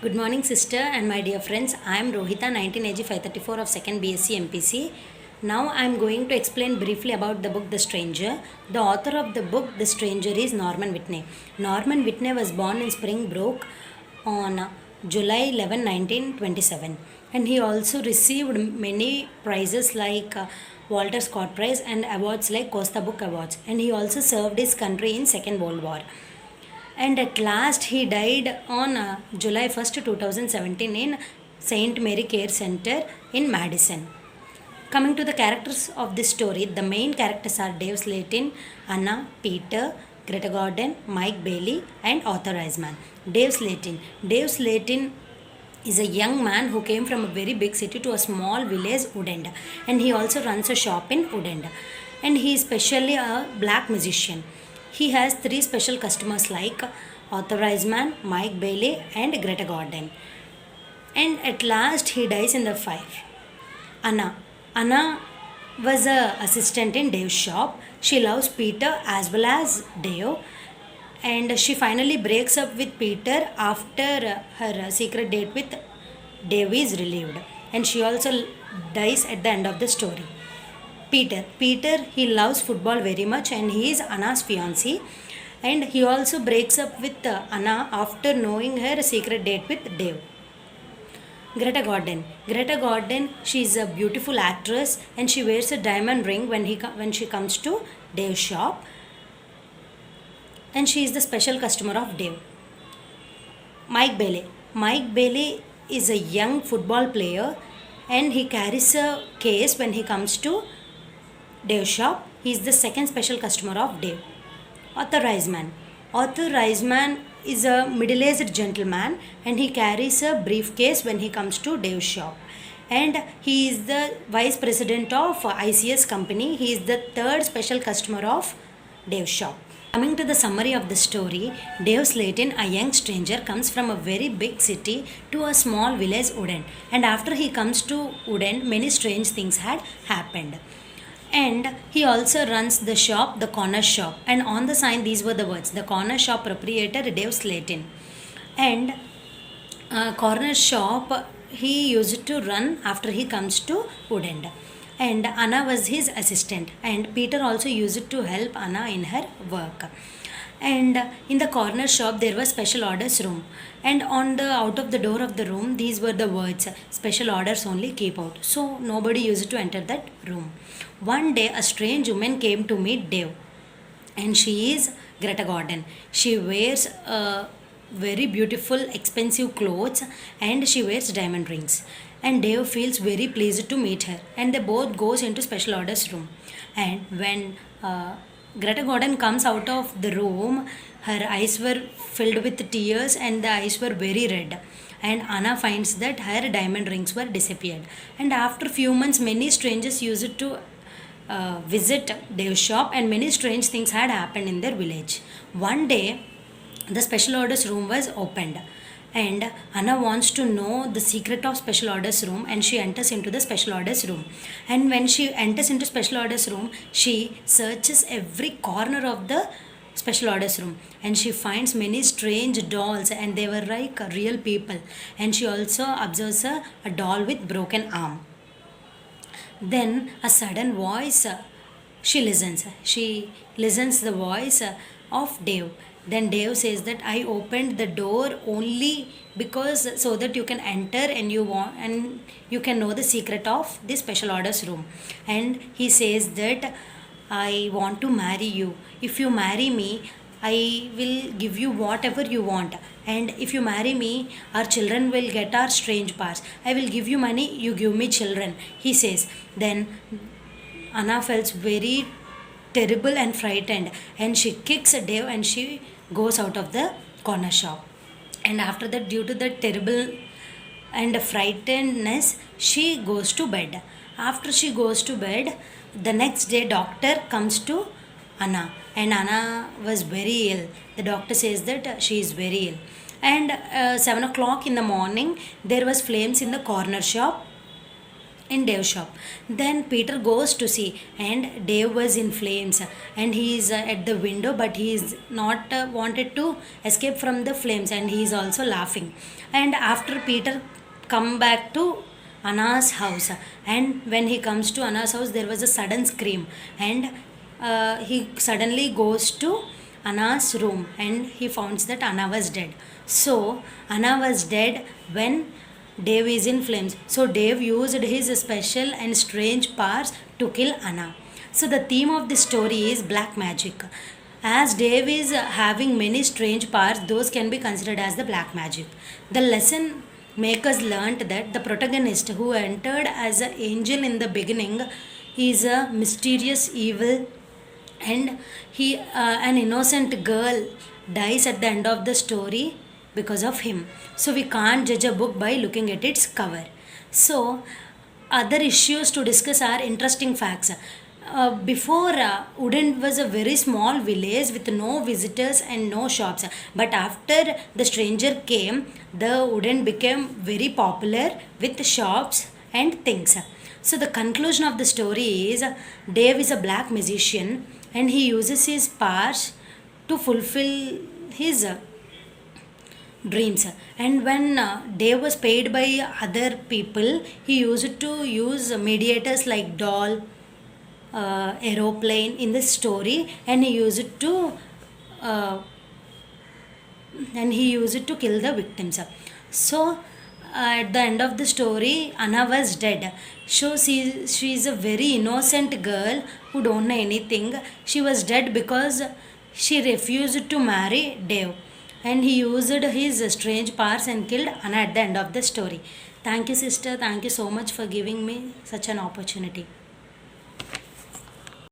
Good morning, sister and my dear friends. I am Rohita, 19 AG 534 of 2nd BSc MPC. Now I am going to explain briefly about the book The Stranger. The author of the book The Stranger is Norman Whitney. Norman Whitney was born in Springbrook on July 11, 1927, and he also received many prizes like Walter Scott Prize and awards like Costa Book Awards, and he also served his country in Second World War, and at last he died on July 1st, 2017 in St. Mary Care Center in Madison. Coming to the characters of this story, the main characters are Dave Slayton, Anna, Peter, Greta Gordon, Mike Bailey, and Arthur Eisman. Dave Slayton. Dave Slayton is a young man who came from a very big city to a small village, Woodend, and he also runs a shop in Woodend. And he is specially a black musician. He has three special customers like Arthur Eisman, Mike Bailey, and Greta Gordon. And at last he dies in the fire. Anna. Anna was a assistant in Dave's shop. She loves Peter as well as Dave, and she finally breaks up with Peter after her secret date with Dave is relieved, and she also dies at the end of the story. Peter, he loves football very much and he is Anna's fiancé, and he also breaks up with Anna after knowing her secret date with Dave. Greta Gordon. Greta Gordon, she is a beautiful actress and she wears a diamond ring when she comes to Dave's shop, and she is the special customer of Dave. Mike Bailey. Mike Bailey is a young football player and he carries a case when he comes to Dave's shop. He is the second special customer of Dave. Arthur Eisman. Arthur Eisman is a middle-aged gentleman and he carries a briefcase when he comes to Dave's shop. And he is the vice president of ICS company. He is the third special customer of Dave's shop. Coming to the summary of the story, Dave Slayton, a young stranger, comes from a very big city to a small village, Woodend. And after he comes to Woodend, many strange things had happened. And he also runs the shop, the corner shop. And on the sign, these were the words: the corner shop proprietor, Dave Slayton. And corner shop he used to run after he comes to Woodend. And Anna was his assistant, and Peter also used to help Anna in her work. And in the corner shop there was special orders room, and on the out of the door of the room these were the words: special orders only, keep out. So nobody used to enter that room. One day a strange woman came to meet Dave, and she is Greta Gordon. She wears very beautiful expensive clothes and she wears diamond rings, and Dave feels very pleased to meet her, and they both goes into special orders room. And when Greta Gordon comes out of the room, her eyes were filled with tears and the eyes were very red, and Anna finds that her diamond rings were disappeared. And after few months many strangers used to visit Dave's shop, and many strange things had happened in their village. One day the special orders room was opened, and Anna wants to know the secret of special orders room, and she enters into the special orders room. And when she enters into special orders room, she searches every corner of the special orders room, and she finds many strange dolls, and they were like real people. And she also observes a doll with broken arm. Then a sudden voice, she listens the voice of Dave. Then Dave says that I opened the door only because so that you can enter and you can know the secret of this special orders room. And he says that I want to marry you. If you marry me, I will give you whatever you want. And if you marry me, our children will get our strange powers. I will give you money, you give me children, he says. Then Anna felt very terrible and frightened, and she kicks Dave and she goes out of the corner shop. And after that, due to the terrible and frightenedness, she goes to bed. After she goes to bed, the next day doctor comes to Anna, and Anna was very ill. The doctor says that she is very ill. And 7 o'clock in the morning there was flames in the corner shop, in Dave's shop. Then Peter goes to see, and Dave was in flames, and he is at the window, but he is not wanted to escape from the flames, and he is also laughing. And after Peter come back to Anna's house, and when he comes to Anna's house, there was a sudden scream, and he suddenly goes to Anna's room, and he finds that Anna was dead. So Anna was dead when Dave is in flames. So Dave used his special and strange powers to kill Anna. So the theme of the story is black magic. As Dave is having many strange powers, those can be considered as the black magic. The lesson makers learnt that the protagonist who entered as an angel in the beginning is a mysterious evil, and an innocent girl dies at the end of the story because of him. So we can't judge a book by looking at its cover. So other issues to discuss are interesting facts. Before, Wooden was a very small village with no visitors and no shops. But after the stranger came, the Wooden became very popular with shops and things. So the conclusion of the story is Dave is a black magician, and he uses his powers to fulfill his dreams. And when Dave was paid by other people, he used to use mediators like doll, aeroplane in the story, and he used it to uh, kill the victims. So at the end of the story, Anna was dead. So she is a very innocent girl who don't know anything. She was dead because she refused to marry Dave, and he used his strange powers and killed Anna at the end of the story. Thank you, sister. Thank you so much for giving me such an opportunity.